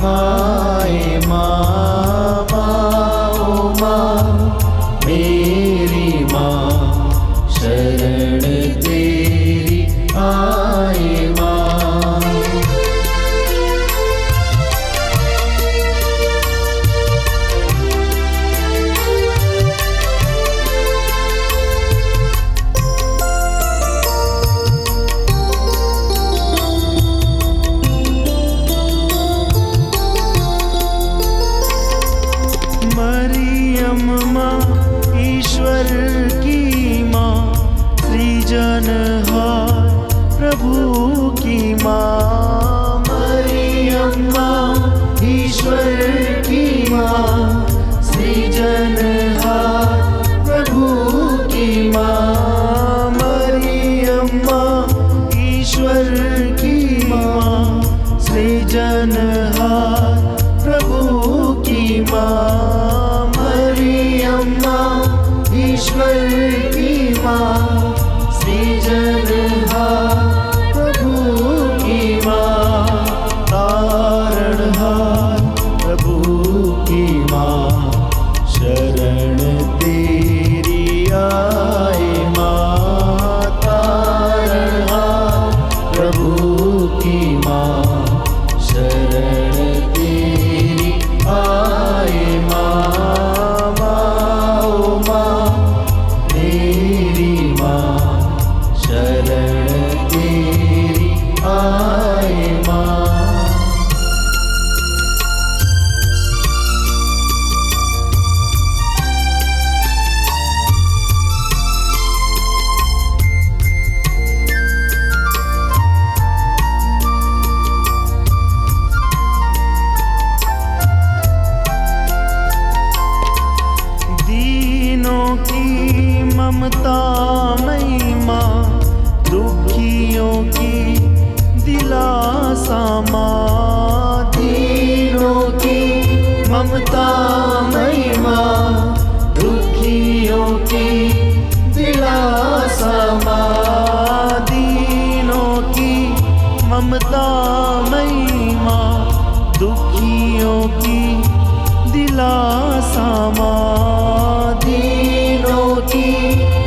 आए माँ, माँ माँ मेरी माँ, शरण तेरी आए माँ। मरियम माँ ईश्वर की माँ, सृजनहार प्रभु की माँ। मरियम माँ ईश्वर की माँ, सृजनहार प्रभु की माँ। मरियम माँ ईश्वर की माँ, सृजनहार प्रभु की माँ। मरियम माँ ईश्वर की माँ, सृजनहार प्रभु की माँ। तारणहार प्रभु की माँ, शरण तेरी आए माँ। तारणहार प्रभु की माँ, शरण तेरी आए माँ। माँ माँ मेरी माँ, शरण तेरी आए माँ। दीनों की ममता मई माँ, दुखियों की दिलासा माँ। दीनों की ममता मई माँ, दुखियों की दिलासा माँ। दीनों की ममता मई माँ, दुखियों की दिलासा माँ। दीनों की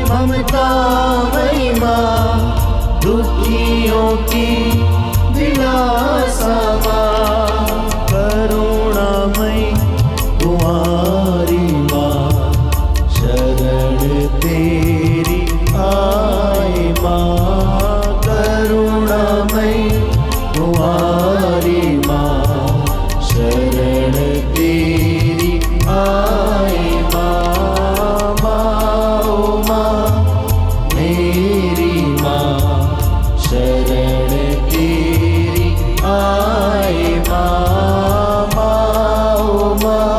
ममता मई माँ, दुखियों की दिलासा माँ। करुणामयी कुमारी माँ, शरण तेरी आए माँ। करुणामयी कुमारी माँ, शरण तेरी आए माँ। माँ माँ मेरी माँ, शरण तेरी आए माँ। माँ माँ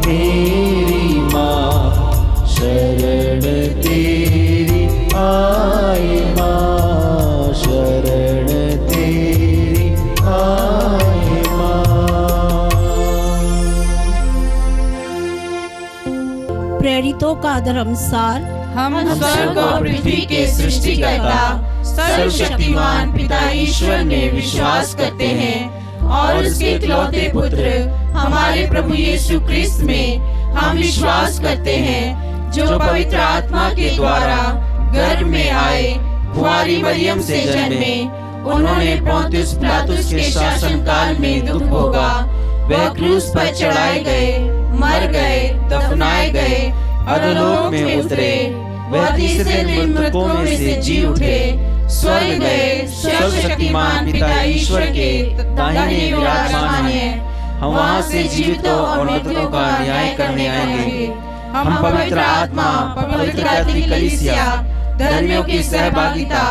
मेरी माँ, शरण तेरी आए माँ। शरण तेरी आए माँ। प्रेरितों का धर्मसार। हम स्वर्ग और पृथ्वी के सृष्टिकर्ता सर्वशक्तिमान पिता ईश्वर में विश्वास करते हैं और उसके इकलौते पुत्र हमारे प्रभु यीशु क्रिस्त में हम विश्वास करते हैं, जो पवित्र आत्मा के द्वारा गर्भ में आए, कुंवारी मरियम से जन्मे। उन्होंने पोंतियुस पिलातुस के शासन काल में दुख भोगा, वह क्रूस पर चढ़ाए गए, मर गए, दफनाए गए, अधोलोक में उतरे। वह तीसरे दिन मृतकों में से जी उठे, स्वर्ग गए, सर्वशक्तिमान पिता ईश्वर के दाहिने विराजमान हैं। हम वहाँ से जीवितों और मृतकों का न्याय करने आएंगे। हम पवित्र आत्मा, पवित्र कैथोलिक कलीसिया, धर्मियों की सहभागिता,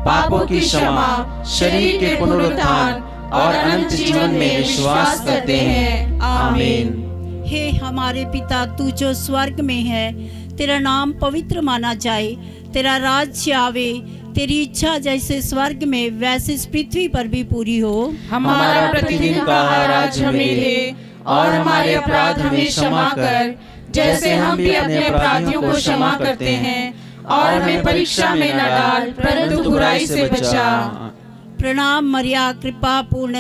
पापों की क्षमा, शरीर के पुनरुत्थान और अनंत जीवन में विश्वास करते हैं। आमीन। हे हमारे पिता, तू जो स्वर्ग में है, तेरा नाम पवित्र माना जाए, तेरा राज्य आवे, तेरी इच्छा जैसे स्वर्ग में वैसे इस पृथ्वी पर भी पूरी हो। हमारा प्रतिदिन का आहार आज हमें दे और हमारे अपराध हमें क्षमा कर, जैसे हम भी अपने अपराधियों को क्षमा करते हैं, और हमें परीक्षा में न डाल, परंतु बुराई से बचा। प्रणाम मरिया, कृपा पूर्ण,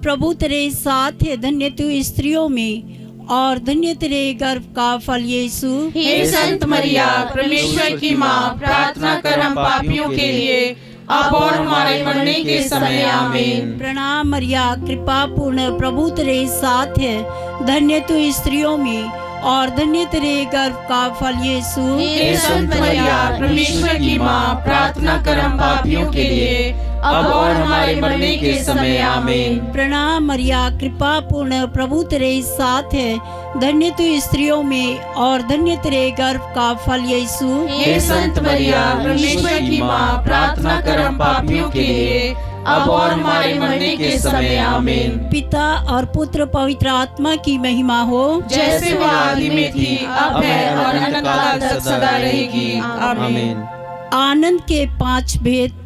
प्रभु तेरे साथ है, धन्य तू स्त्रियों में और धन्य तेरे गर्भ का फल यीशु। हे संत मरिया, परमेश्वर की माँ, प्रार्थना कर हम पापियों के लिए, अब और हमारे मरने के समय, आमीन। प्रणाम मरिया, कृपा पूर्ण, प्रभु तेरे साथ है, धन्य तू स्त्रियों में और धन्य तेरे गर्भ का फल यीशु। हे संत मरिया, परमेश्वर की माँ, प्रार्थना कर हम पापियों के लिए, अब और हमारे मरने के समय, आमीन। प्रणाम मरिया, कृपा पूर्ण, प्रभु तेरे साथ है, धन्य तू स्त्रियों में और धन्य तेरे गर्भ का फल यीशु। हे संत मरिया, परमेश्वर की माँ, प्रार्थना कर हम पापियों के लिए, अब और हमारे मरने के समय, आमीन। पिता और पुत्र पवित्र आत्मा की महिमा हो, जैसे वह आदि में थी, अब है और अनंतकाल तक सदा रहेगी, आमीन। आनंद के 5 भेद।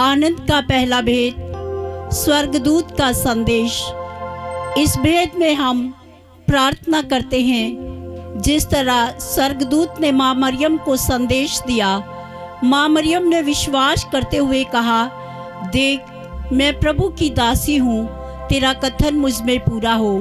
आनंद का पहला भेद, स्वर्गदूत का संदेश। इस भेद में हम प्रार्थना करते हैं जिस तरह स्वर्गदूत ने माँ मरियम को संदेश दिया। माँ मरियम ने विश्वास करते हुए कहा, देख मैं प्रभु की दासी हूँ, तेरा कथन मुझ में पूरा हो।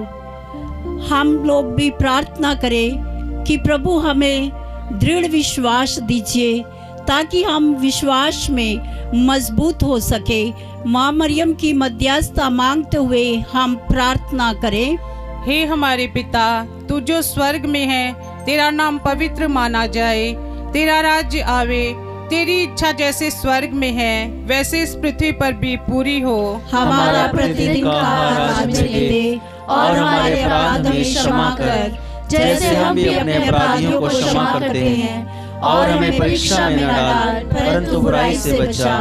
हम लोग भी प्रार्थना करें कि प्रभु हमें दृढ़ विश्वास दीजिए ताकि हम विश्वास में मजबूत हो सके। माँ मरियम की मध्यस्थता मांगते हुए हम प्रार्थना करें। हे हमारे पिता, तू जो स्वर्ग में है, तेरा नाम पवित्र माना जाए, तेरा राज्य आवे, तेरी इच्छा जैसे स्वर्ग में है वैसे इस पृथ्वी पर भी पूरी हो। हमारा प्रतिदिन का आहार आज हमें दे और हमारे अपराध हमें क्षमा कर, जैसे हम भी अपने अपराधियों को क्षमा करते हैं, और हमें परीक्षा में न डाल परंतु बुराई से बचा।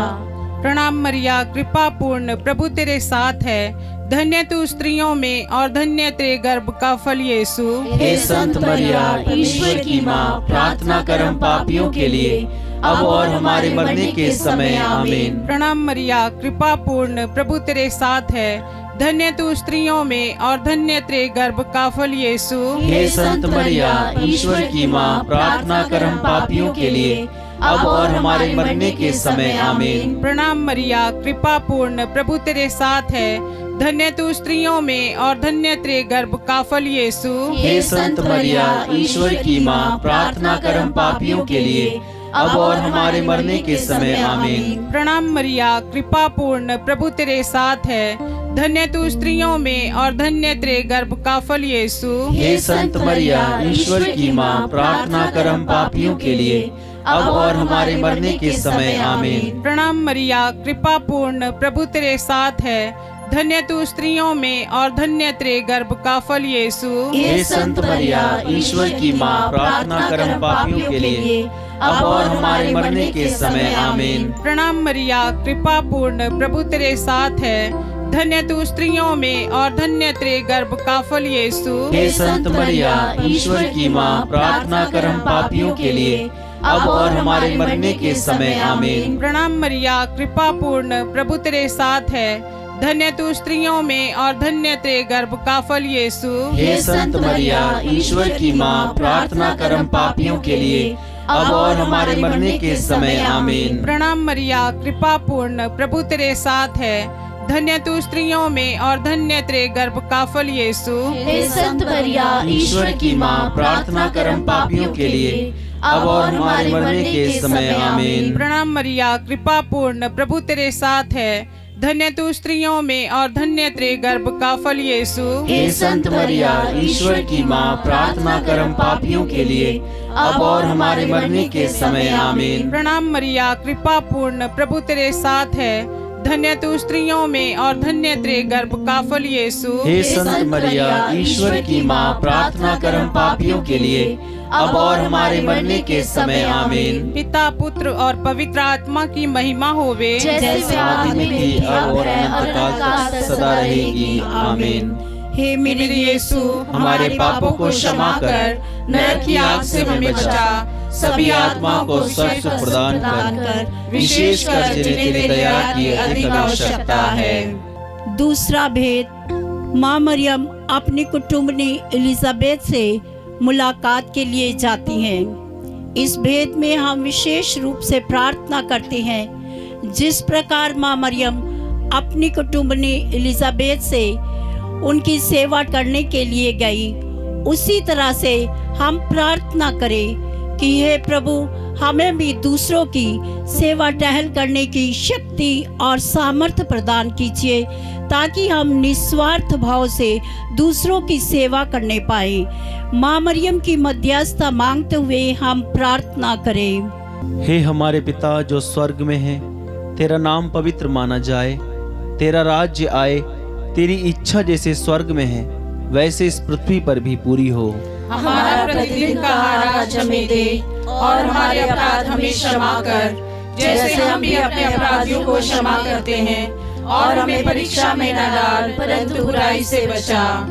प्रणाम मरिया, कृपा पूर्ण, प्रभु तेरे साथ है, धन्य तू स्त्रियों में और धन्य तेरे गर्भ का फल यीशु। हे संत मरिया, ईश्वर की माँ, प्रार्थना कर हम पापियों के लिए, अब और हमारे मरने के समय, आमीन। प्रणाम मरिया, कृपा पूर्ण, प्रभु तेरे साथ है, धन्य तू स्त्रियों में और धन्य तेरे गर्भ का फल यीशु। हे संत मरिया, ईश्वर की माँ, प्रार्थना कर हम पापियों के लिए, अब और हमारे मरने के समय, आमीन। प्रणाम मरिया, कृपा पूर्ण, प्रभु तेरे साथ है, धन्य तू स्त्रियों में और धन्य तेरे गर्भ का फल यीशु। हे संत मरिया, ईश्वर की माँ, प्रार्थना कर हम पापियों के लिए, अब और हमारे मरने के समय, आमीन। प्रणाम मरिया, कृपा पूर्ण, प्रभु तेरे साथ है, धन्य तू स्त्रियों में और धन्य तेरे गर्भ का फल यीशु। हे संत मरिया, ईश्वर की माँ, प्रार्थना कर हम पापियों के लिए, अब और हमारे मरने के समय, आमीन। प्रणाम मरिया, कृपा पूर्ण, प्रभु तेरे साथ है, धन्य तू स्त्रियों में और धन्य तेरे गर्भ का फल यीशु। हे संत मरिया, ईश्वर की माँ, प्रार्थना कर हम पापियों के लिए, अब और हमारे मरने के समय, आमीन। प्रणाम मरिया, कृपा पूर्ण, प्रभु तेरे साथ है, धन्य तू स्त्रियों में और धन्य तेरे गर्भ का फल यीशु। हे संत मरिया, ईश्वर की माँ, प्रार्थना कर हम पापियों के लिए, अब और हमारे मरने के समय, आमीन। प्रणाम मरिया, कृपा पूर्ण, प्रभु तेरे साथ है, धन्य तू स्त्रियों में और धन्य तेरे गर्भ का फल यीशु। हे संत मरिया, ईश्वर की माँ, प्रार्थना कर हम पापियों के लिए, अब और हमारे मरने के समय, आमीन। प्रणाम मरिया, कृपा पूर्ण, प्रभु तेरे साथ है, धन्य तू स्त्रियों में और धन्य तेरे गर्भ का फल यीशु। हे संत मरिया, ईश्वर की माँ, प्रार्थना कर हम पापियों के लिए, अब और हमारे मरने के समय, आमीन। प्रणाम मरिया, कृपा पूर्ण, प्रभु तेरे साथ है, धन्य तू स्त्रियों में और धन्य तेरे गर्भ का फल यीशु। हे संत मरिया, ईश्वर की माँ, प्रार्थना कर हम पापियों के लिए, अब और हमारे मरने के समय, आमीन। प्रणाम मरिया, कृपा पूर्ण, प्रभु तेरे साथ है, धन्य तू स्त्रियों में और धन्य तेरे गर्भ का फल यीशु। हे संत मरिया, ईश्वर की माँ, प्रार्थना कर हम पापियों के लिए, अब और हमारे मरने के समय, आमीन। पिता, पुत्र और पवित्र आत्मा की महिमा होवे, जैसे आदि में थी, अब और अनंतकाल तक सदा रहेगी, आमीन। हे मेरे यीशु, हमारे पापों को क्षमा कर, नरक की आग से हमें बचा, सभी आत्माओं को स्वर्ग सुख प्रदान कर, विशेषकर जिन्हें तेरी दया की अधिक आवश्यकता है। दूसरा भेद, माँ मरियम अपनी कुटुंबनी एलिजाबेथ से मुलाकात के लिए जाती हैं। इस भेद में हम विशेष रूप से प्रार्थना करते हैं जिस प्रकार माँ मरियम अपनी कुटुंबनी एलिजाबेथ से उनकी सेवा करने के लिए गई, उसी तरह से हम प्रार्थना करें कि हे प्रभु, हमें भी दूसरों की सेवा टहल करने की शक्ति और सामर्थ्य प्रदान कीजिए, ताकि हम निस्वार्थ भाव से दूसरों की सेवा करने पाए। माँ मरियम की मध्यस्थता मांगते हुए हम प्रार्थना करें। हे हमारे पिता जो स्वर्ग में है, तेरा नाम पवित्र माना जाए, तेरा राज्य आए, तेरी इच्छा जैसे स्वर्ग में है वैसे इस पृथ्वी पर भी पूरी हो। हमारा प्रतिदिन का आहार आज हमें दे, और हमारे अपराध हमें क्षमा कर, जैसे हम भी अपने अपराधियों को क्षमा करते हैं, और हमें परीक्षा में न डाल, परंतु बुराई से बचा।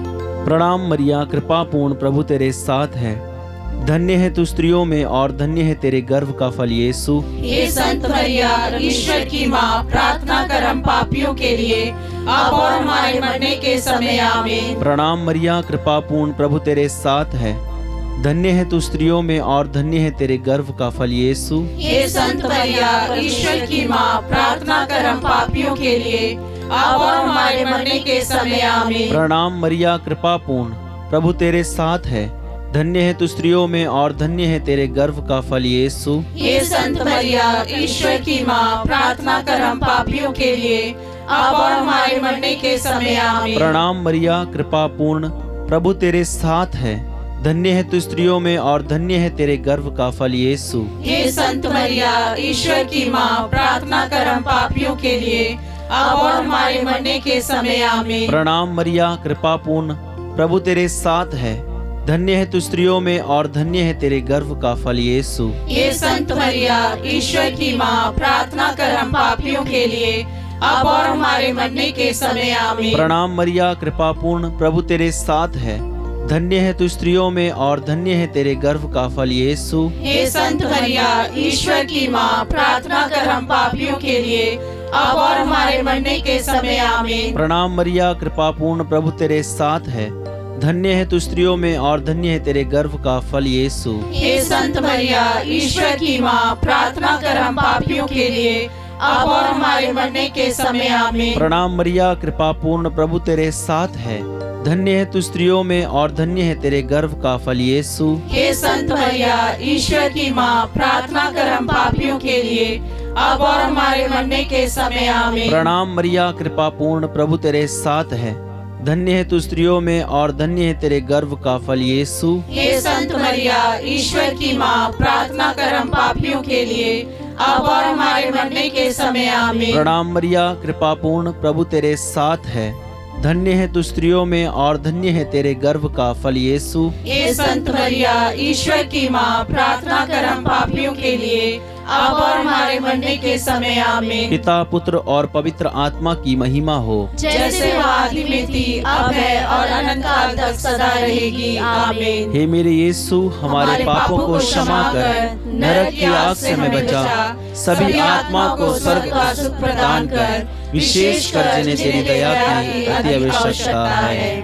प्रणाम मरिया, कृपा पूर्ण, प्रभु तेरे साथ है, धन्य है तू स्त्रियों में और धन्य है तेरे गर्भ का फल यीशु। हे संत मरिया, ईश्वर की माँ, प्रार्थना कर हम पापियों के लिए, अब और हमारे मरने के समय आमीन। प्रणाम मरिया, कृपा पूर्ण, प्रभु तेरे साथ है, धन्य है तू स्त्रियों में और धन्य है तेरे गर्भ का फल यीशु। हे संत मरिया, ईश्वर की माँ, प्रार्थना कर हम पापियों के लिए, अब और हमारे मरने के समय आमीन। प्रणाम मरिया, कृपा पूर्ण, प्रभु तेरे साथ है, धन्य है तू स्त्रियों में और धन्य है तेरे गर्भ का फल यीशु। हे संत मरिया, ईश्वर की माँ, प्रार्थना कर हम पापियों के लिए, अब और हमारे मरने के समय आमीन। प्रणाम मरिया, कृपा पूर्ण, प्रभु तेरे साथ है, धन्य है तू स्त्रियों में और धन्य है तेरे गर्भ का फल यीशु। हे संत मरिया, ईश्वर की माँ, प्रार्थना कर हम पापियों के लिए, अब और हमारे मरने के समय आमीन। प्रणाम मरिया, कृपा पूर्ण, प्रभु तेरे साथ है, धन्य है तू स्त्रियों में और धन्य है तेरे गर्भ का फल यीशु। हे संत मरिया, ईश्वर की माँ, प्रार्थना कर हम पापियों के लिए, अब और हमारे मरने के समय आमीन। प्रणाम मरिया, कृपा पूर्ण, प्रभु तेरे साथ है, धन्य है तू स्त्रियों में और धन्य है तेरे गर्भ का फल यीशु। हे संत मरिया, ईश्वर की माँ, प्रार्थना कर हम पापियों के लिए, अब और हमारे मरने के समय आमीन। प्रणाम मरिया, कृपा पूर्ण, प्रभु तेरे साथ है, धन्य है तू स्त्रियों में और धन्य है तेरे गर्भ का फल यीशु। हे संत मरिया, ईश्वर की माँ, प्रार्थना कर हम पापियों के लिए, अब और हमारे मरने के समय आमीन। प्रणाम मरिया, कृपा पूर्ण, प्रभु तेरे साथ है, धन्य है तू स्त्रियों में और धन्य है तेरे गर्भ का फल यीशु। हे संत मरिया, ईश्वर की माँ, प्रार्थना कर हम पापियों के लिए, अब और हमारे मरने के समय आमीन। प्रणाम मरिया, कृपा पूर्ण, प्रभु तेरे साथ है, धन्य है तू स्त्रियों में और धन्य है तेरे गर्भ का फल यीशु। हे संत मरिया, ईश्वर की माँ, प्रार्थना कर हम पापियों के लिए, अब और हमारे मरने के समय आमीन। प्रणाम मरिया, कृपा पूर्ण, प्रभु तेरे साथ है, धन्य है तू स्त्रियों में और धन्य है तेरे गर्भ का फल यीशु। हे संत मरिया, ईश्वर की माँ, प्रार्थना कर हम पापियों के लिए, अब और हमारे मरने के समय आमीन। पिता, पुत्र और पवित्र आत्मा की महिमा हो, जैसे वो आदि में थी, अब है और अनंत काल तक सदा रहेगी, आमीन। हे मेरे यीशु, हमारे पापों को क्षमा कर, नरक की आग से हमें बचा, सभी आत्मा को स्वर्ग का सुख प्रदान कर, विशेष कर जिन्हें तेरी दया की अति आवश्यकता है।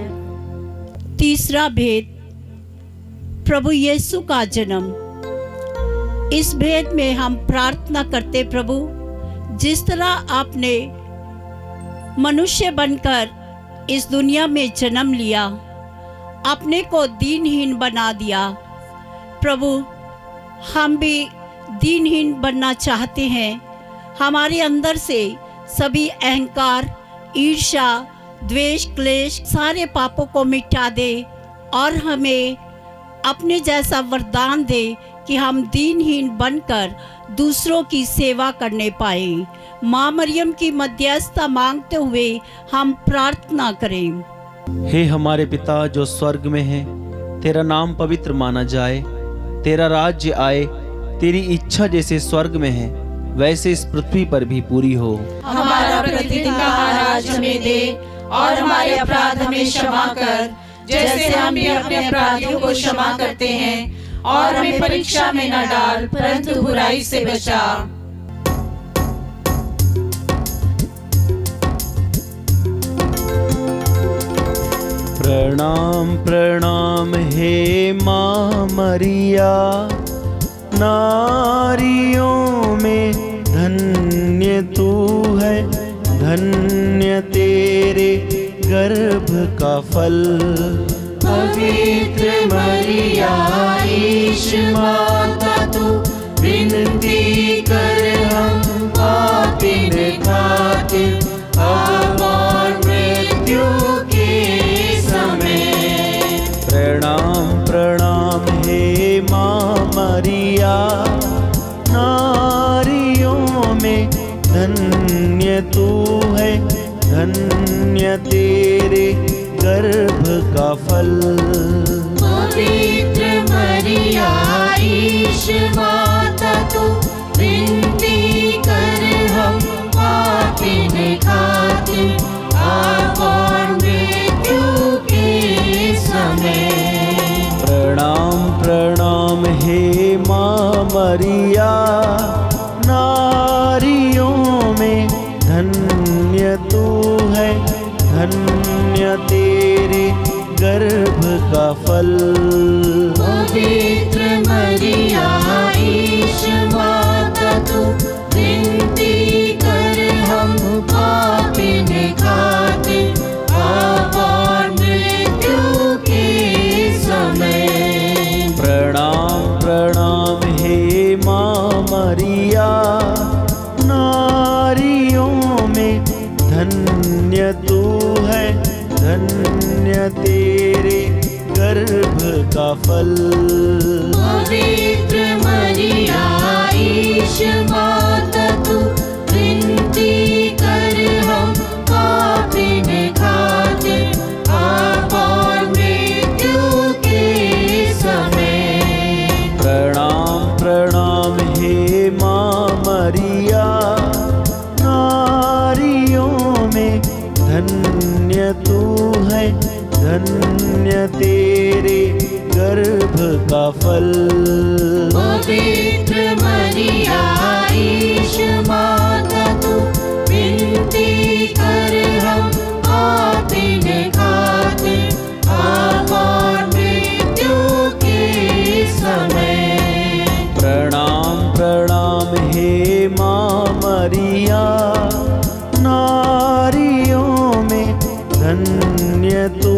तीसरा भेद, प्रभु यीशु का जन्म। इस भेद में हम प्रार्थना करते, प्रभु, जिस तरह आपने मनुष्य बनकर इस दुनिया में जन्म लिया, अपने को दीनहीन बना दिया, प्रभु हम भी दीनहीन बनना चाहते हैं। हमारे अंदर से सभी अहंकार, ईर्ष्या, द्वेष, क्लेश, सारे पापों को मिटा दे और हमें अपने जैसा वरदान दे कि हम दीनहीन बनकर दूसरों की सेवा करने पाए। माँ मरियम की मध्यस्थता मांगते हुए हम प्रार्थना करें। हे हमारे पिता जो स्वर्ग में है, तेरा नाम पवित्र माना जाए, तेरा राज्य आए, तेरी इच्छा जैसे स्वर्ग में है वैसे इस पृथ्वी पर भी पूरी हो। हमारा प्रतिदिन का आहार आज हमें दे, और हमारे अपराध हमें क्षमा कर, जैसे हम भी अपने अपराधियों को क्षमा करते हैं, और हमें परीक्षा में न डाल, परंतु बुराई से बचा। प्रणाम प्रणाम हे माँ मरिया, नारियों में धन्य तू है, धन्य तेरे गर्भ का फल। पवित्र मरिया ईश माता तू विनती कर हम पापिन खातिर अब और मृत्यु के समय। प्रणाम प्रणाम हे माँ मरिया, नारियों में धन्य तू है, धन्य तेरे गर्भ का फल। पवित्र मरिया ईश माता तू विनती कर हम पापिन खातिर अब और मृत्यु के समय। प्रणाम प्रणाम हे माँ मरिया, नारियों में धन्य तू है, धन्य तेरे गर्भ का फल। पवित्र मरिया ईश माता तू विनती कर हम पापिन खातिर अब और मृत्यु के समय। प्रणाम प्रणाम हे माँ मरिया, नारियों में धन्य तू है, धन्य तेरे गर्भ का फल। पवित्र मरिया ईश माता तू विनती कर हम पापिन खातिर अब और मृत्यु के समय। प्रणाम प्रणाम हे माँ मरिया, नारियों में धन्य तू है, धन्य तेरे गर्भ का फल। पवित्र मरिया ईश माता तू विनती कर हम पापिन खातिर अब और मृत्यु के समय। प्रणाम प्रणाम हे माँ मरिया, नारियों में धन्य तू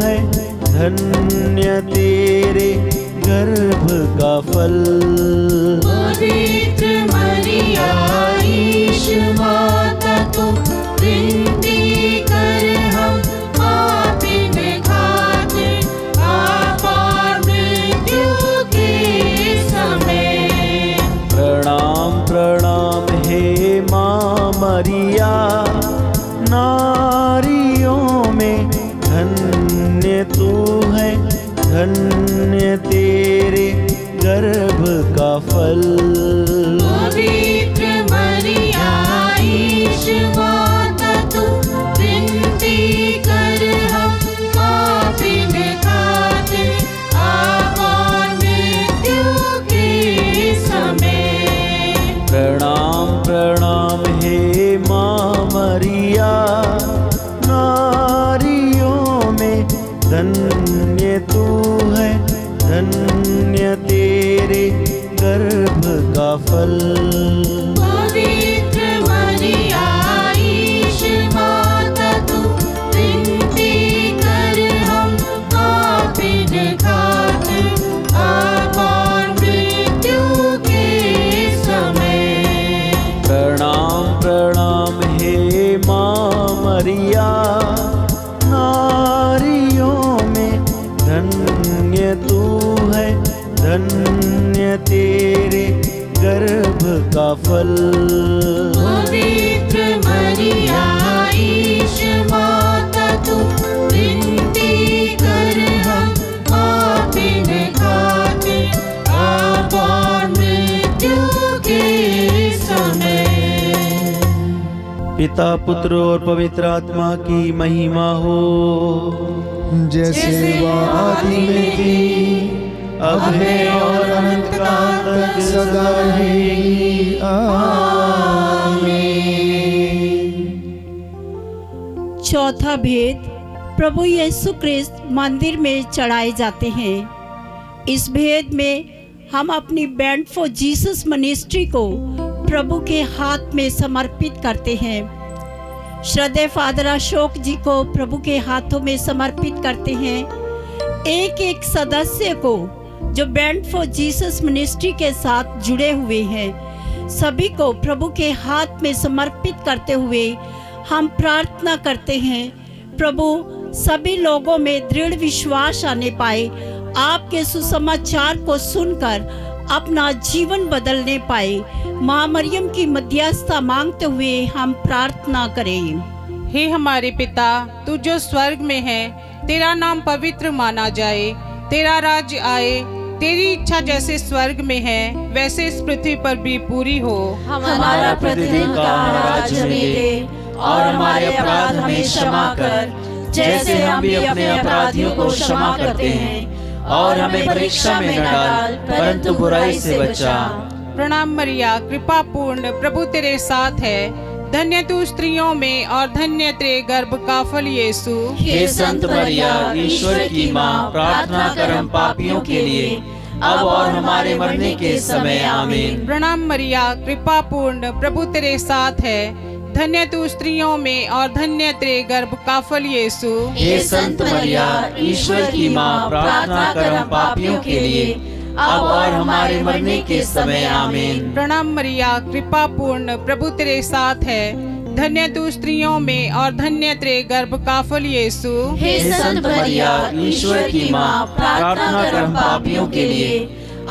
है, धन्य तेरे गर्भ का फल। पवित्र मरिया ईश माता तू विनती कर हम पापिन खातिर अब और मृत्यु के समय। प्रणाम प्रणाम हे माँ मरिया, नारियों में धन्य तू है, धन्य तेरे गर्भ का फल। पवित्र मरिया ईश माता तू विनती कर हम पापिन खातिर अब और मृत्यु के समय। प्रणाम प्रणाम हे माँ मरिया, नारियों में धन्य तू है, धन्य तेरे गर्भ का फल। पवित्र मरिया ईश माता तू विनती कर हम पापिन खातिर अब और मृत्यु के समय। प्रणाम प्रणाम हे माँ मरिया, नारियों में धन्य तू है, धन्य तेरे गर्भ का फल। पवित्र मरिया ईश माता तू विनती कर हम पापिन खातिर अब और मृत्यु के समय। पिता पुत्र और पवित्र आत्मा की महिमा हो, जैसे वह आदि में थी, अब है और अनंत काल तक सदा रहेगी। आमीन। चौथा भेद, प्रभु यीशु क्रिस्त मंदिर में चढ़ाए जाते हैं। इस भेद में हम अपनी बैंड फॉर जीसस मिनिस्ट्री को प्रभु के हाथ में समर्पित करते हैं। श्रद्धेय फादर अशोक जी को प्रभु के हाथों में समर्पित करते हैं। एक एक सदस्य को जो बैंड फॉर जीसस मिनिस्ट्री के साथ जुड़े हुए हैं, सभी को प्रभु के हाथ में समर्पित करते हुए हम प्रार्थना करते हैं, प्रभु सभी लोगों में दृढ़ विश्वास आने पाए, आपके सुसमाचार को सुनकर अपना जीवन बदलने पाए। माँ मरियम की मध्यस्थता मांगते हुए हम प्रार्थना करें। हे हमारे पिता, तू जो स्वर्ग में है, तेरा नाम पवित्र माना जाए, तेरा राज्य आए, तेरी इच्छा जैसे स्वर्ग में है वैसे इस पृथ्वी पर भी पूरी हो। हमारा प्रतिदिन का आज हमें दे, और हमारे अपराध हमें क्षमा कर, जैसे हम भी अपने अपराधियों को क्षमा करते हैं, और हमें परीक्षा में न डाल, परंतु बुराई से बचा। प्रणाम मरिया, कृपा पूर्ण, प्रभु तेरे साथ है, धन्य तू स्त्रियों में और धन्य तेरे गर्भ का फल यीशु। हे संत मरिया, ईश्वर की माँ, प्रार्थना कर हम पापियों के लिए, अब और हमारे मरने के समय। आमीन। प्रणाम मरिया, कृपा पूर्ण, प्रभु तेरे साथ है, धन्य तू स्त्रियों में और धन्य तेरे गर्भ का फल यीशु। हे संत मरिया, ईश्वर की माँ, प्रार्थना कर हम पापियों के लिए, अब और हमारे मरने के समय। आमीन। प्रणाम मरिया, कृपा पूर्ण, प्रभु तेरे साथ है, धन्य तू स्त्रियों में और धन्य तेरे गर्भ का फल यीशु। हे संत मरिया, ईश्वर की माँ, प्रार्थना कर हम पापियों के लिए,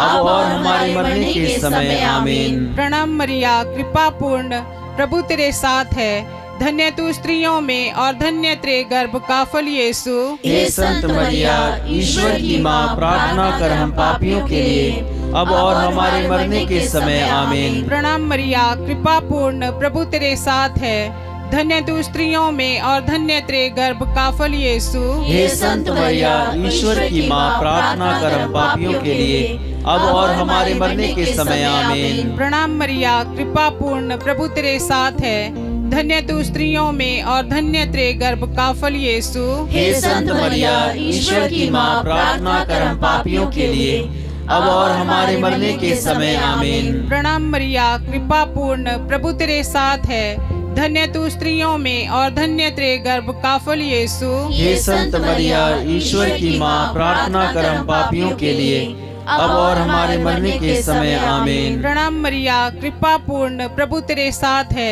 अब और हमारे मरने के समय। आमीन। प्रणाम मरिया, कृपा पूर्ण, प्रभु तेरे साथ है, धन्य तू स्त्रियों में और धन्य तेरे गर्भ का फल यीशु। हे संत मरिया, ईश्वर की माँ, प्रार्थना कर हम पापियों के लिए, अब और हमारे मरने के समय। आमीन। प्रणाम मरिया, कृपा पूर्ण, प्रभु तेरे साथ है, धन्य तू स्त्रियों में और धन्य तेरे गर्भ का फल यीशु। हे संत मरिया, ईश्वर की माँ, प्रार्थना कर हम पापियों के लिए, अब और हमारे मरने के समय। आमीन। प्रणाम मरिया, कृपा पूर्ण, प्रभु तेरे साथ है, धन्य तू स्त्रियों में और धन्य तेरे गर्भ का फल यीशु। हे संत मरिया, ईश्वर की माँ, प्रार्थना कर हम पापियों के लिए, अब और हमारे मरने के समय। आमीन। प्रणाम मरिया, कृपा पूर्ण, प्रभु तेरे साथ है, धन्य तू स्त्रियों में और धन्य तेरे गर्भ का फल यीशु। हे संत मरिया, ईश्वर की माँ, प्रार्थना कर हम पापियों के लिए, अब और हमारे मरने के समय। आमीन। प्रणाम मरिया, कृपा पूर्ण, प्रभु तेरे साथ है,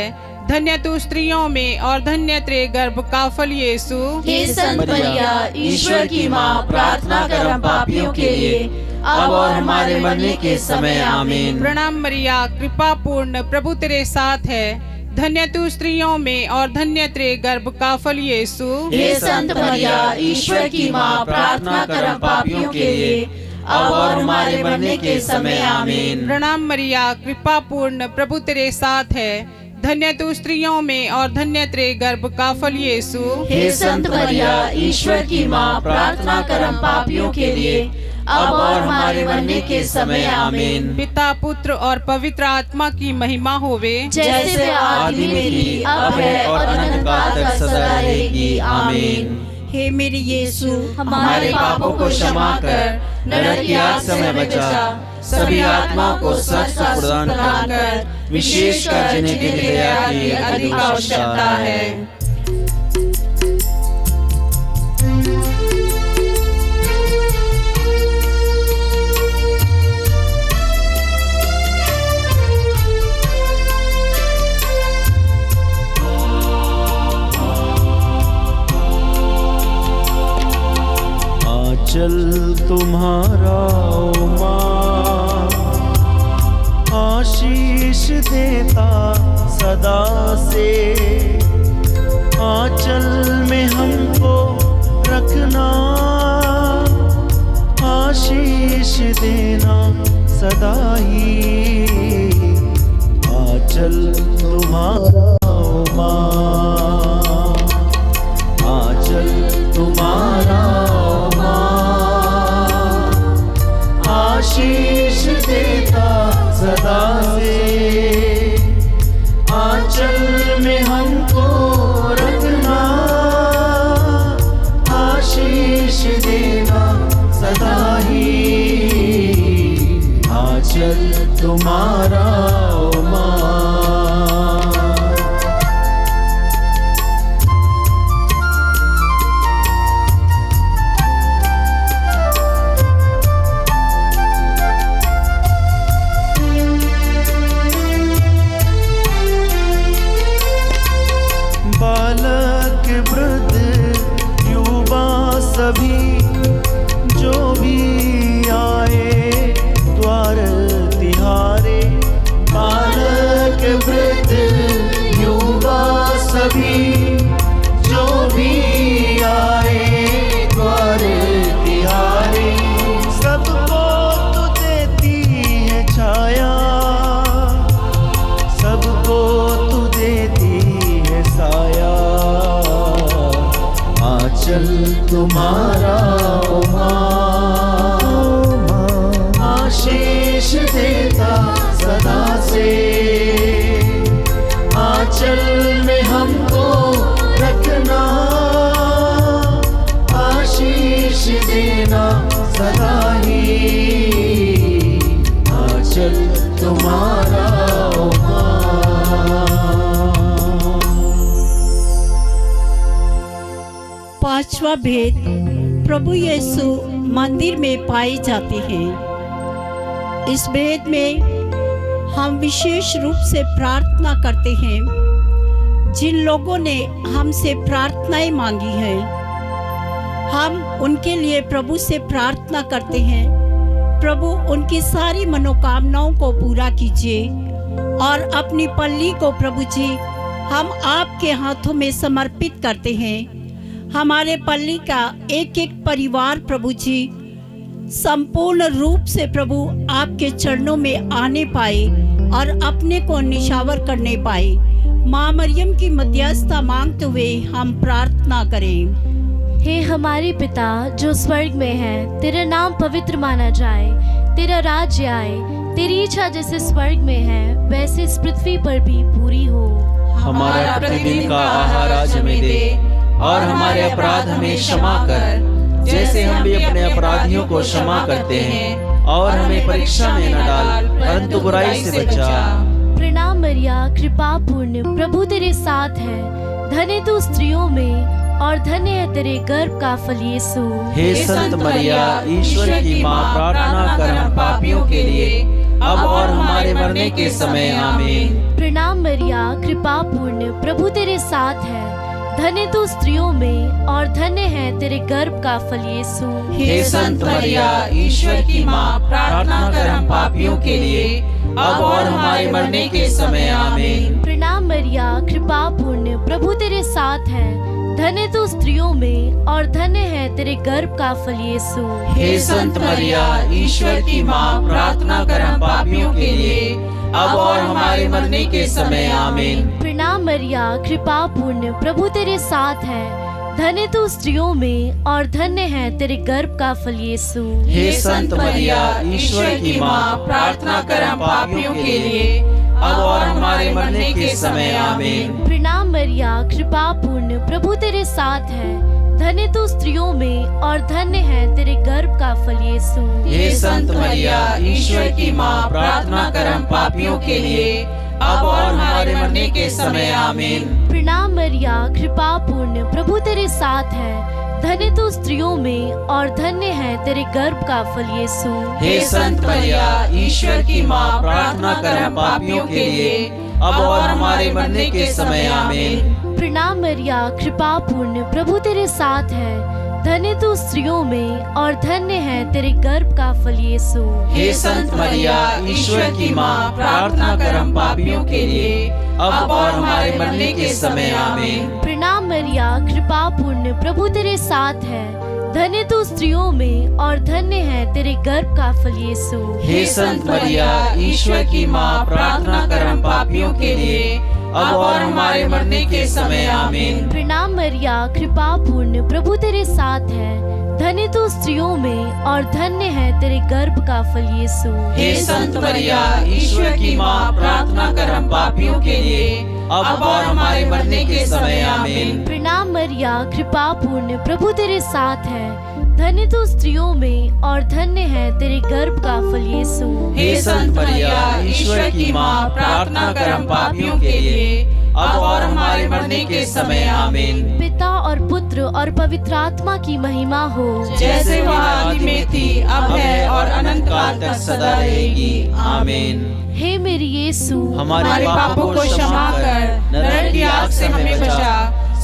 धन्य तू स्त्रियों में और धन्य तेरे गर्भ का फल यीशु। हे संत मरिया, ईश्वर की माँ, प्रार्थना कर हम पापियों के लिए, अब और हमारे मरने के समय। आमीन। प्रणाम मरिया, कृपा पूर्ण, प्रभु तेरे साथ है, धन्य तू स्त्रियों में और धन्य तेरे गर्भ का फल यीशु। हे संत मरिया, ईश्वर की माँ, प्रार्थना कर हम पापियों के लिए, अब और हमारे मरने के समय। आमीन। प्रणाम मरिया, कृपा पूर्ण, प्रभु तेरे साथ है, धन्य तू स्त्रियों में और धन्य तेरे गर्भ का फल यीशु। हे संत मरिया, ईश्वर की माँ, प्रार्थना कर हम पापियों के लिए, अब और हमारे मरने के समय। आमीन। पिता, पुत्र और पवित्र आत्मा की महिमा होवे, जैसे आदि में थी, अब है और अनंत काल तक सदा रहेगी। आमीन। हे मेरे यीशु, हमारे पापों को क्षमा कर, नरक की आग से हमें बचा, सभी आत्माओं को स्वर्ग का प्रदान कर, विशेषकर जिन्हें तेरी दया की अधिक आवश्यकता है। चल तुम्हारा ओ माँ, आशीष देता सदा से, आंचल में हमको रखना, आशीष देना सदा ही, आंचल तुम्हारा ओ माँ, आंचल तुम्हारा आशीष देता सदा से, आंचल में हमको रखना, आशीष देना सदा ही, आंचल तुम्हारा ओ माँ। सभी जो भी आए द्वार तिहारे, बालक वृद्ध युवा सभी जो भी आए द्वार तिहारे, सबको तू देती है छाया, सबको तू देती है साया, आंचल तुम्हारा ओ माँ, आशीष देता सदा से, आंचल में हमको रखना, आशीष देना सदा ही, आंचल तुम्हारा ओ माँ। पांचवा भेद, प्रभु यीशु मंदिर में पाए जाते हैं। इस भेद में हम विशेष रूप से प्रार्थना करते हैं। जिन लोगों ने हमसे प्रार्थनाएं मांगी हैं, हम उनके लिए प्रभु से प्रार्थना करते हैं। प्रभु उनकी सारी मनोकामनाओं को पूरा कीजिए और अपनी पल्ली को प्रभु जी हम आपके हाथों में समर्पित करते हैं। हमारे पल्ली का एक एक परिवार प्रभु जी संपूर्ण रूप से प्रभु आपके चरणों में आने पाए और अपने को निशावर करने पाए। माँ मरियम की मध्यस्थता मांगते हुए हम प्रार्थना करें। हे हमारे पिता जो स्वर्ग में है, तेरा नाम पवित्र माना जाए, तेरा राज्य आए, तेरी इच्छा जैसे स्वर्ग में है वैसे इस पृथ्वी पर भी पूरी हो। हमारा प्रतिदिन का आहार आज हमें दे और हमारे अपराध हमें क्षमा कर, जैसे हम भी अपने अपराधियों को क्षमा करते हैं, और हमें परीक्षा में न डाल परंतु बुराई से बचा। प्रणाम मरिया, कृपा पूर्ण, प्रभु तेरे साथ है, धन्य तू स्त्रियों में और धन्य है तेरे गर्भ का फल यीशु। हे संत मरिया, ईश्वर की माँ, प्रार्थना कर हम पापियों के लिए अब और हमारे मरने के समय आमीन। प्रणाम मरिया, कृपा पूर्ण, प्रभु तेरे साथ है, धन्य तू स्त्रियों में और धन्य है तेरे गर्भ का फल यीशु। हे संत मरिया, ईश्वर की माँ, प्रार्थना कर हम पापियों के लिए अब और हमारे मरने के समय आमीन। प्रणाम मरिया, कृपा पूर्ण, प्रभु तेरे साथ है, धन्य तू स्त्रियों में और धन्य है तेरे गर्भ का फल यीशु। हे संत मरिया, ईश्वर की माँ, प्रार्थना कर हम पापियों के लिए अब और हमारे मरने के समय आमीन। प्रणाम मरिया, कृपा पूर्ण, प्रभु तेरे साथ है, धन्य तू स्त्रियों में और धन्य है तेरे गर्भ का फल यीशु। हे संत मरिया, ईश्वर की माँ, प्रार्थना कर हम पापियों के लिए अब और हमारे मरने के समय आमीन। प्रणाम मरिया, कृपा पूर्ण, प्रभु तेरे साथ है, धन्य तू स्त्रियों में और धन्य है तेरे गर्भ का फल यीशु। हे संत मरिया, ईश्वर की माँ, प्रार्थना कर हम पापियों के लिए अब और हमारे मरने के समय आमीन। प्रणाम मरिया, कृपा पूर्ण, प्रभु तेरे साथ है, धन्य तू स्त्रियों में और धन्य है तेरे गर्भ का फल यीशु। हे संत मरिया, ईश्वर की माँ, प्रार्थना कर हम पापियों के लिए अब और हमारे मरने के समय आमीन। प्रणाम मरिया, कृपा पूर्ण, प्रभु तेरे साथ है, धन्य तू स्त्रियों में और धन्य है तेरे गर्भ का फल यीशु। हे संत मरिया, ईश्वर की माँ, प्रार्थना कर हम पापियों के लिए अब और हमारे मरने के समय आमीन। प्रणाम मरिया, कृपा पूर्ण, प्रभु तेरे साथ है, धन्य तू स्त्रियों में और धन्य है तेरे गर्भ का फल यीशु। हे संत मरिया, ईश्वर की माँ, प्रार्थना कर हम पापियों के लिए अब और हमारे मरने के समय आमीन। प्रणाम मरिया, कृपा पूर्ण, प्रभु तेरे साथ है, धन्य तू स्त्रियों में और धन्य है तेरे गर्भ का फल यीशु। हे संत मरिया, ईश्वर की माँ, प्रार्थना कर हम पापियों के लिए अब और हमारे मरने के समय आमीन। प्रणाम मरिया, कृपा पूर्ण, प्रभु तेरे साथ है, धन्य तू स्त्रियों में और धन्य है तेरे गर्भ का फल यीशु। हे संत मरिया, ईश्वर की माँ, प्रार्थना कर हम पापियों के लिए अब और हमारे मरने के समय आमीन। पिता और पुत्र और पवित्र आत्मा की महिमा हो, जैसे वह आदि में थी, अब है और अनंत काल तक सदा रहेगी, आमीन। हे मेरी यीशु, हमारे पापों को क्षमा कर, नरक की आग से हमें बचा,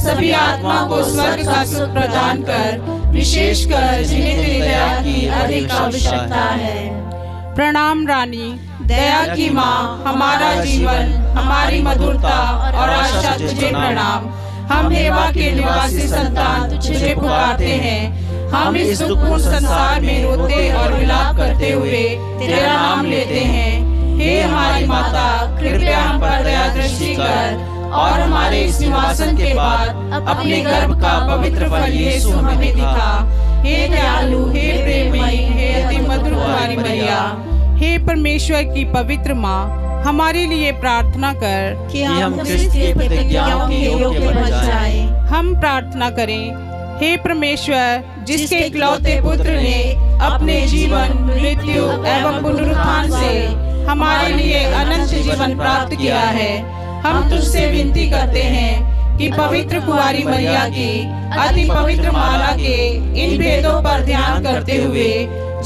सभी आत्मा को स्वर्ग का सुख प्रदान कर विशेषकर जिन्हें तेरी दया की अधिक आवश्यकता है। प्रणाम रानी, दया की माँ, हमारा जीवन, हमारी मधुरता और आशा तुझे प्रणाम। हम हेवा के निवासी संतान तुझे पुकारते हैं। हम इस दुखपूर्ण संसार में रोते और विलाप करते हुए तेरा नाम लेते हैं। हे हमारी माता, कृपया हम पर दया दृष्टि कर और हमारे इस निवासन के बाद अपने गर्भ का पवित्र फल यीशु हमें दिखा। हे दयालु, हे प्रेममयी, हे अति मधुर कुमारी मरिया, हे परमेश्वर की पवित्र माँ, हमारे लिए प्रार्थना कर कि हम क्रिस्त की प्रतिज्ञाओं के योग्य बन जाएं। हम प्रार्थना करें। हे परमेश्वर, जिसके इकलौते पुत्र ने अपने जीवन, मृत्यु एवं पुनरुत्थान से हमारे लिए अनंत जीवन प्राप्त किया है, हम तुझसे विनती करते हैं कि पवित्र कुंवारी मरिया की अति पवित्र माला के इन भेदों पर ध्यान करते हुए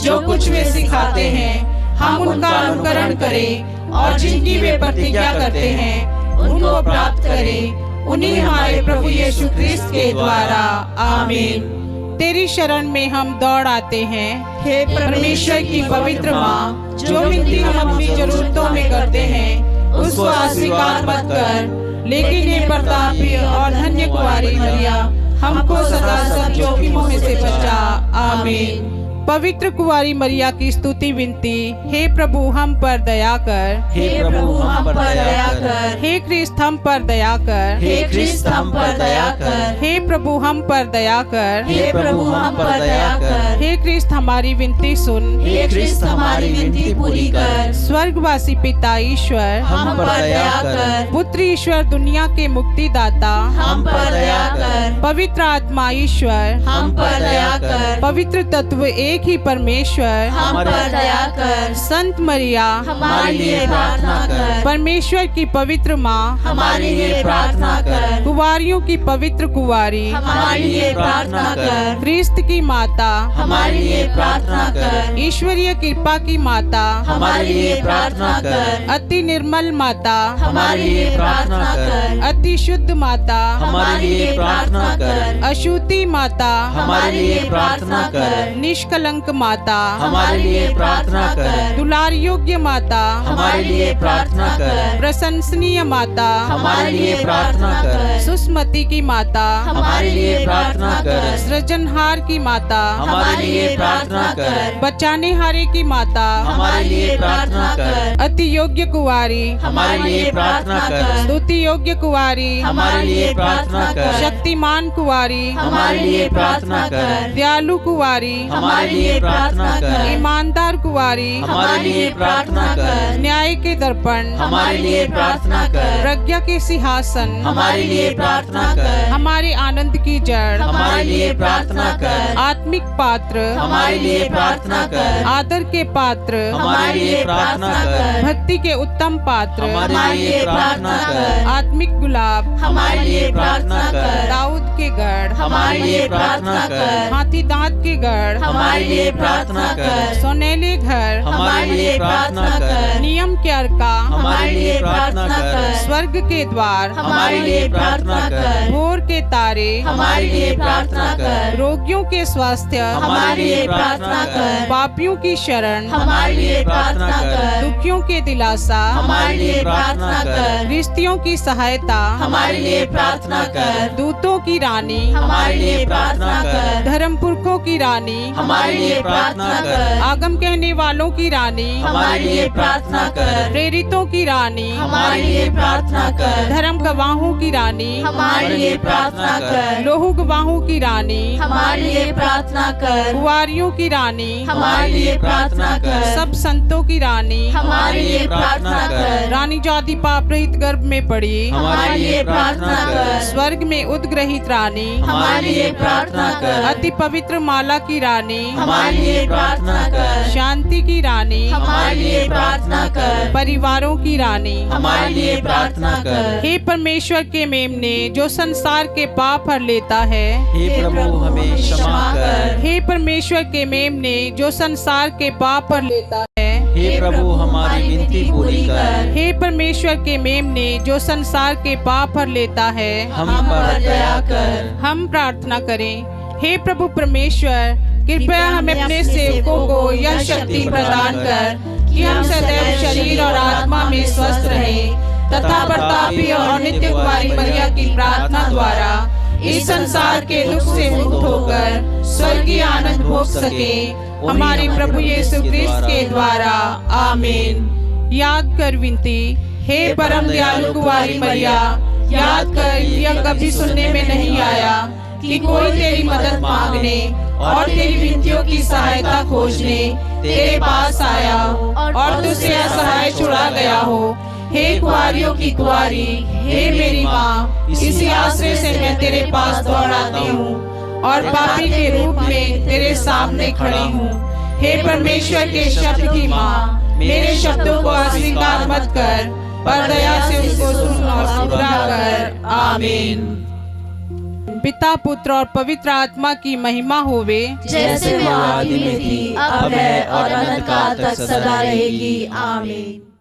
जो कुछ वे सिखाते हैं, हम उनका अनुकरण करें और जिनकी वे प्रतिज्ञा करते हैं उनको प्राप्त करें। उन्हीं हमारे प्रभु यीशु ख्रिस्त के द्वारा, आमीन। तेरी शरण में हम दौड़ आते हैं। हे परमेश्वर की पवित्र माँ, जो विनती हम अपनी जरूरतों में करते हैं उसको अस्वीकार मत कर, लेकिन ये प्रतापी और धन्य कुंवारी मरिया, हमको सदा सब जोखिमों में से बचा। आमीन। पवित्र कुंवारी मरिया की स्तुति विनती। हे प्रभु, हम पर दया कर। हे प्रभु, हम पर दया कर। हे ख्रिस्त, हम पर दया कर। हे ख्रिस्त, हम पर दया कर। हे प्रभु, हम पर दया कर। हे प्रभु, हम पर दया कर। हे ख्रिस्त, हमारी विनती सुन। हे ख्रिस्त, हमारी विनती पूरी कर। स्वर्गवासी पिता ईश्वर, हम पर दया कर। पुत्र ईश्वर, दुनिया के मुक्तिदाता, हम पर दया कर। पवित्र आत्मा ईश्वर, हम पर दया कर। पवित्र तत्व एक ही परमेश्वर, हम पर दया कर। संत मरिया, हमारे लिए प्रार्थना कर। परमेश्वर की पवित्र माँ, हमारे लिए प्रार्थना कर। कुंवारियों की पवित्र कुंवारी, हमारे लिए प्रार्थना कर। ख्रिस्त की माता, हमारे लिए प्रार्थना कर। ईश्वरीय कृपा की माता, हमारे लिए प्रार्थना कर। अति निर्मल माता, हमारे लिए प्रार्थना कर। अति शुद्ध माता, हमारे लिए प्रार्थना कर। अशुद्धि माता, हमारे लिए प्रार्थना कर। निष्कलंक माता, हमारे लिए प्रार्थना कर। दुलार योग्य माता, हमारे लिए प्रार्थना कर। प्रशंसनीय माता, हमारे लिए प्रार्थना कर। सुस्मति की माता, हमारे लिए प्रार्थना कर। सृजनहार की माता, हमारे लिए प्रार्थना कर। बचाने हारे की माता, हमारे लिए प्रार्थना कर। अति योग्य कुंवारी, हमारे लिए प्रार्थना कर। स्तुति योग्य कुंवारी, हमारे लिए प्रार्थना कर। शक्तिमान कुंवारी, हमारे लिए प्रार्थना कर। दयालु कुंवारी, हमारे लिए प्रार्थना कर। ईमानदार कुंवारी, हमारे लिए प्रार्थना कर। न्याय के दर्पण, हमारे लिए प्रार्थना कर। प्रज्ञा के सिंहासन, हमारे लिए प्रार्थना कर। हमारे आनंद की जड़, हमारे लिए प्रार्थना कर। आत्मिक पात्र, हमारे लिए प्रार्थना कर। आदर के पात्र, हमारे लिए प्रार्थना कर। भक्ति के उत्तम पात्र, हमारे लिए प्रार्थना कर। आत्मिक गुलाब, हमारे लिए प्रार्थना कर। दाऊद के गढ़, हमारे लिए प्रार्थना कर। हाथी दांत के गढ़, हमारे लिए प्रार्थना कर। सोनेले घर, हमारे लिए प्रार्थना कर। नियम के अर्का, हमारे लिए प्रार्थना कर। स्वर्ग के द्वार, हमारे लिए प्रार्थना कर। भोर के तारे, हमारे लिए प्रार्थना कर। रोगियों के स्वास्थ्य, हमारे लिए प्रार्थना कर। पापियों की शरण, हमारे लिए प्रार्थना कर। दुखियों के दिलासा, हमारे लिए प्रार्थना कर। रिश्तियों की सहायता, हमारे लिए प्रार्थना कर। दूतों की रानी, हमारे लिए प्रार्थना कर। धर्म पुरखों की रानी, हमारे लिए प्रार्थना कर। आगम कहने वालों की रानी, हमारे लिए प्रार्थना कर। प्रेरितों की रानी, हमारे लिए प्रार्थना कर। धर्म गवाहों की रानी, हमारे लिए प्रार्थना कर। लोहू गवाहों की रानी, हमारे लिए प्रार्थना कर। कुंवारियों की रानी, हमारे लिए प्रार्थना कर। सब संतों की रानी, हमारे लिए प्रार्थना कर। रानी जाति पाप रहित गर्भ में पड़ी, हमारे लिए प्रार्थना कर। स्वर्ग में उद्ग्रहित रानी, हमारे लिए प्रार्थना कर। अति पवित्र माला की रानी, हमारे लिए प्रार्थना कर। शांति की रानी, हमारे लिए प्रार्थना कर। परिवारों की रानी, हमारे लिए प्रार्थना कर। हे परमेश्वर के मेमने, जो संसार के पाप हर लेता है, हे प्रभु हमें क्षमा कर। हे परमेश्वर के मेमने, जो संसार के पाप हर लेता है, हे प्रभु हमारी विनती पूरी कर। हे परमेश्वर के मेमने, जो संसार के पाप हर लेता है, हम पर दया कर। हम प्रार्थना करें। हे प्रभु परमेश्वर, कृपया हमें अपने सेवकों को यह शक्ति प्रदान कर कि हम सदैव शरीर और आत्मा में स्वस्थ रहें तथा प्रतापी और नित्य कुमारी मरिया की प्रार्थना द्वारा इस संसार के दुख से मुक्त होकर स्वर्गीय आनंद भोग सके, हमारे प्रभु यीशु क्रिस्त के द्वारा। आमीन। याद कर विनती। हे परम दयालु कुमारी मरिया, याद कर यह कभी सुनने में नहीं आया कि कोई तेरी मदद मांगने और तेरी विनतियों की सहायता खोजने तेरे पास आया और तुझसे असहाय छुड़ा गया हो। हे कुआरियों की कुआरी, हे मेरी माँ, इसी आश्रय से मैं तेरे पास दौड़ आती हूँ और पापी के रूप में तेरे सामने खड़ी हूँ। हे परमेश्वर के शब्द की माँ, मेरे शब्दों को अस्वीकार मत कर, पर दया से उसको सुन और पूरा कर। आमीन। पिता, पुत्र और पवित्र आत्मा की महिमा होवे, जैसे वह आदि में थी, अब है और अनंत काल तक सदा रहेगी। आमीन।